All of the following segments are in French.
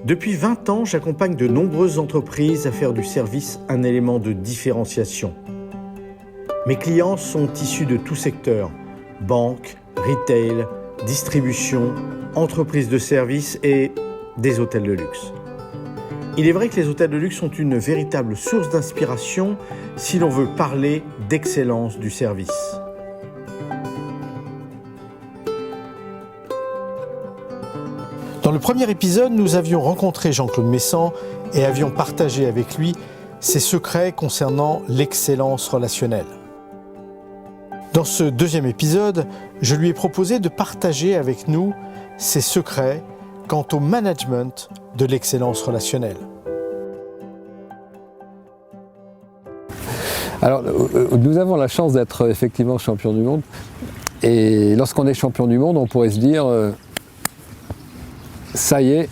Depuis 20 ans, j'accompagne de nombreuses entreprises à faire du service un élément de différenciation. Mes clients sont issus de tous secteurs, banque, retail, distribution, entreprises de services et des hôtels de luxe. Il est vrai que les hôtels de luxe sont une véritable source d'inspiration si l'on veut parler d'excellence du service. Dans le premier épisode, nous avions rencontré Jean-Claude Messan et avions partagé avec lui ses secrets concernant l'excellence relationnelle. Dans ce deuxième épisode, je lui ai proposé de partager avec nous ses secrets quant au management de l'excellence relationnelle. Alors, nous avons la chance d'être effectivement champion du monde. Et lorsqu'on est champion du monde, on pourrait se dire ça y est,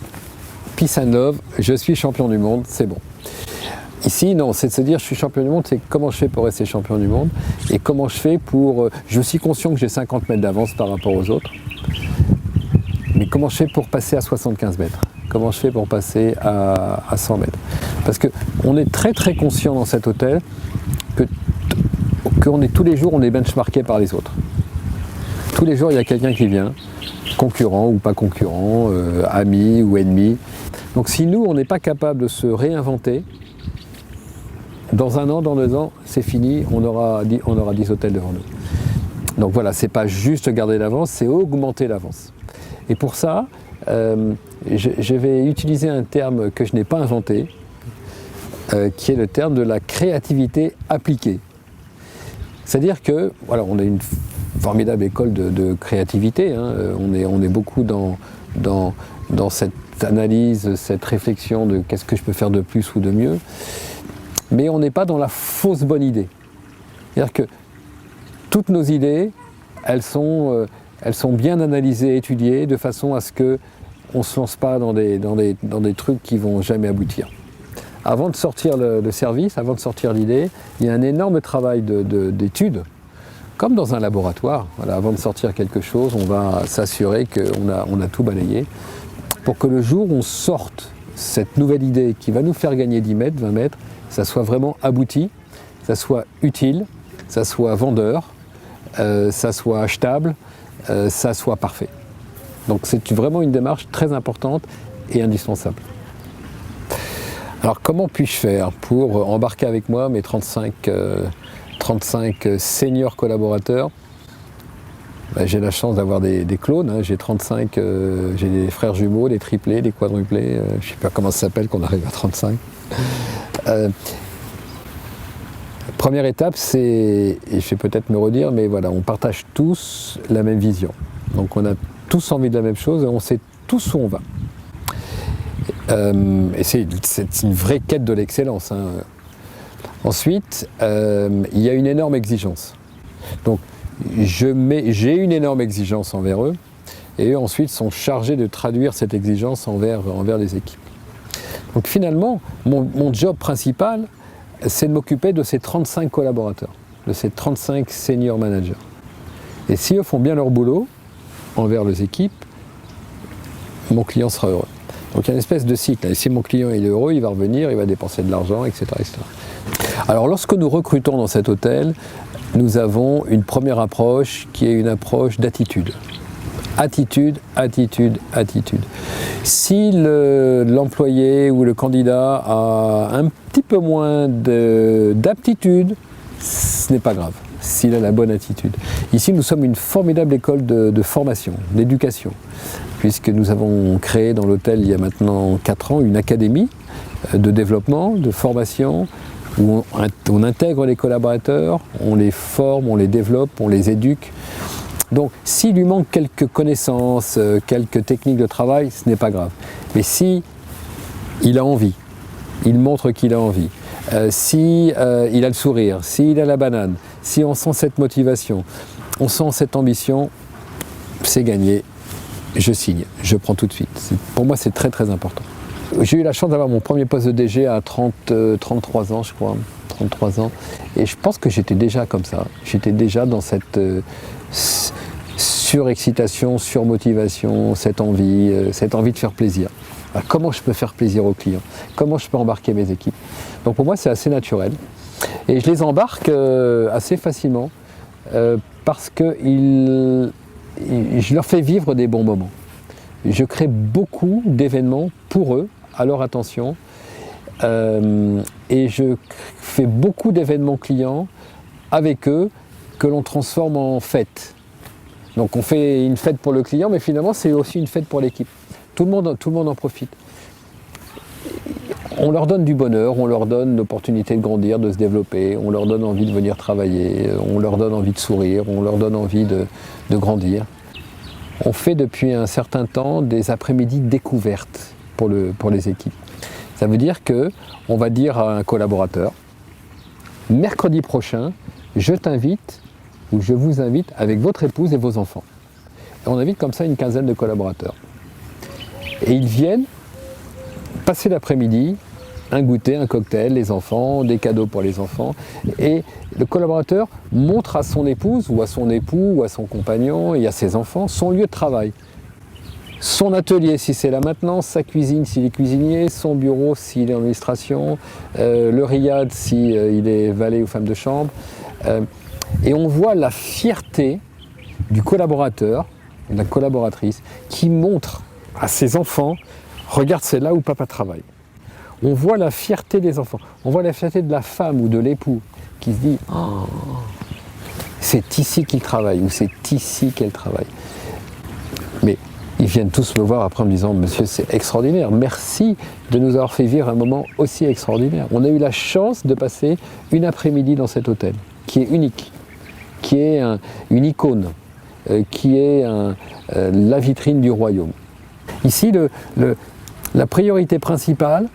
peace and love, je suis champion du monde, c'est bon. Ici, non, c'est de se dire je suis champion du monde, c'est comment je fais pour rester champion du monde et comment je fais pour... Je suis conscient que j'ai 50 mètres d'avance par rapport aux autres, mais comment je fais pour passer à 75 mètres? Comment je fais pour passer à 100 mètres? Parce qu'on est très très conscient dans cet hôtel qu'on est tous les jours, on est benchmarké par les autres. Tous les jours, il y a quelqu'un qui vient, concurrent ou pas concurrent, ami ou ennemi. Donc si nous, on n'est pas capable de se réinventer, dans 1 an, dans 2 ans, c'est fini, on aura 10 hôtels devant nous. Donc voilà, c'est pas juste garder l'avance, c'est augmenter l'avance. Et pour ça, je vais utiliser un terme que je n'ai pas inventé, qui est le terme de la créativité appliquée. C'est-à-dire que, voilà, on a une formidable école de créativité, hein. On est beaucoup dans cette analyse, cette réflexion de qu'est-ce que je peux faire de plus ou de mieux, mais on n'est pas dans la fausse bonne idée. C'est-à-dire que toutes nos idées, elles sont bien analysées, étudiées, de façon à ce qu'on ne se lance pas dans des trucs qui ne vont jamais aboutir. Avant de sortir le service, avant de sortir l'idée, il y a un énorme travail d'étude, comme dans un laboratoire. Voilà, avant de sortir quelque chose, on va s'assurer qu'on a tout balayé, pour que le jour où on sorte cette nouvelle idée qui va nous faire gagner 10 mètres, 20 mètres, ça soit vraiment abouti, ça soit utile, ça soit vendeur, ça soit achetable, ça soit parfait. Donc c'est vraiment une démarche très importante et indispensable. Alors comment puis-je faire pour embarquer avec moi mes 35 seniors collaborateurs? J'ai la chance d'avoir des clones, hein. J'ai 35, j'ai des frères jumeaux, des triplés, des quadruplés, je ne sais pas comment ça s'appelle qu'on arrive à 35. Première étape, c'est, et je vais peut-être me redire, mais voilà, on partage tous la même vision. Donc on a tous envie de la même chose et on sait tous où on va. Et c'est une vraie quête de l'excellence, hein. Ensuite, il y a une énorme exigence. Donc j'ai une énorme exigence envers eux et eux ensuite sont chargés de traduire cette exigence envers les équipes. Donc finalement, mon job principal, c'est de m'occuper de ces 35 collaborateurs, de ces 35 senior managers. Et si eux font bien leur boulot envers les équipes, mon client sera heureux. Donc il y a une espèce de cycle. Et si mon client est heureux, il va revenir, il va dépenser de l'argent, etc., etc. Alors lorsque nous recrutons dans cet hôtel, nous avons une première approche qui est une approche d'attitude. Attitude, attitude, attitude. Si l'employé ou le candidat a un petit peu moins d'aptitude, ce n'est pas grave, s'il a la bonne attitude. Ici, nous sommes une formidable école de formation, d'éducation, puisque nous avons créé dans l'hôtel, il y a maintenant 4 ans, une académie de développement, de formation, où on intègre les collaborateurs, on les forme, on les développe, on les éduque. Donc, s'il lui manque quelques connaissances, quelques techniques de travail, ce n'est pas grave. Mais si il a envie, il montre qu'il a envie, si il a le sourire, s'il a la banane, si on sent cette motivation, on sent cette ambition, c'est gagné. Je signe, je prends tout de suite. Pour moi, c'est très très important. J'ai eu la chance d'avoir mon premier poste de DG à 33 ans, je crois. 33 ans. Et je pense que j'étais déjà comme ça. J'étais déjà dans cette surexcitation, surmotivation, cette envie de faire plaisir. Comment je peux faire plaisir aux clients? Comment je peux embarquer mes équipes? Donc pour moi, c'est assez naturel. Et je les embarque assez facilement parce que je leur fais vivre des bons moments. Je crée beaucoup d'événements pour eux, à leur attention. Et je fais beaucoup d'événements clients avec eux que l'on transforme en fête. Donc on fait une fête pour le client, mais finalement c'est aussi une fête pour l'équipe. Tout le monde en profite. On leur donne du bonheur, on leur donne l'opportunité de grandir, de se développer, on leur donne envie de venir travailler, on leur donne envie de sourire, on leur donne envie de grandir. On fait depuis un certain temps des après-midi découvertes pour les équipes. Ça veut dire qu'on va dire à un collaborateur, mercredi prochain, je t'invite ou je vous invite avec votre épouse et vos enfants. Et on invite comme ça une quinzaine de collaborateurs. Et ils viennent passer l'après-midi, un goûter, un cocktail, les enfants, des cadeaux pour les enfants. Et le collaborateur montre à son épouse ou à son époux ou à son compagnon et à ses enfants son lieu de travail. Son atelier si c'est la maintenance, sa cuisine s'il est cuisinier, son bureau s'il est en administration, le riad s'il est valet ou femme de chambre. Et on voit la fierté du collaborateur, de la collaboratrice, qui montre à ses enfants, regarde c'est là où papa travaille. On voit la fierté des enfants, on voit la fierté de la femme ou de l'époux qui se dit oh, c'est ici qu'il travaille ou c'est ici qu'elle travaille. Mais ils viennent tous me voir après en me disant monsieur c'est extraordinaire, merci de nous avoir fait vivre un moment aussi extraordinaire. On a eu la chance de passer une après-midi dans cet hôtel qui est unique, qui est une icône, qui est la vitrine du royaume. Ici, la priorité principale,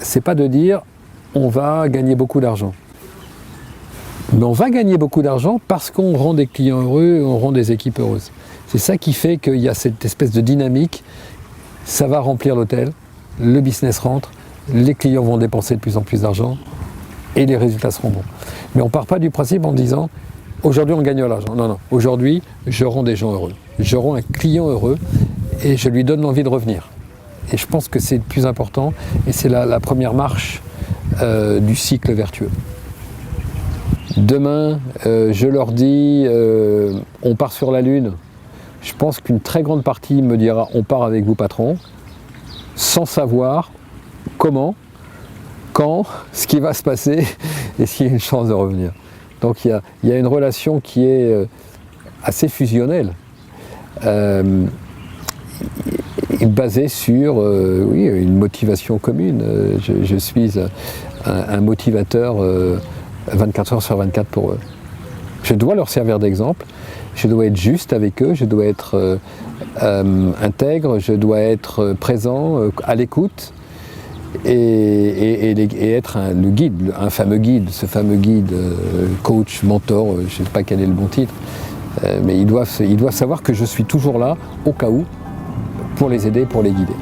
c'est pas de dire on va gagner beaucoup d'argent. Mais on va gagner beaucoup d'argent parce qu'on rend des clients heureux, on rend des équipes heureuses. C'est ça qui fait qu'il y a cette espèce de dynamique, ça va remplir l'hôtel, le business rentre, les clients vont dépenser de plus en plus d'argent et les résultats seront bons. Mais on ne part pas du principe en disant aujourd'hui on gagne de l'argent. Non, non, aujourd'hui je rends des gens heureux, je rends un client heureux et je lui donne l'envie de revenir. Et je pense que c'est le plus important et c'est la première marche du cycle vertueux. Demain, je leur dis on part sur la Lune. Je pense qu'une très grande partie me dira on part avec vous patron, sans savoir comment, quand, ce qui va se passer et s'il y a une chance de revenir. Donc il y a une relation qui est assez fusionnelle, basée sur une motivation commune. Je suis un motivateur 24 heures sur 24 pour eux. Je dois leur servir d'exemple, je dois être juste avec eux, je dois être intègre, je dois être présent, à l'écoute et être le guide, un fameux guide, ce fameux guide, coach, mentor, je ne sais pas quel est le bon titre, mais ils doivent savoir que je suis toujours là, au cas où, pour les aider, pour les guider.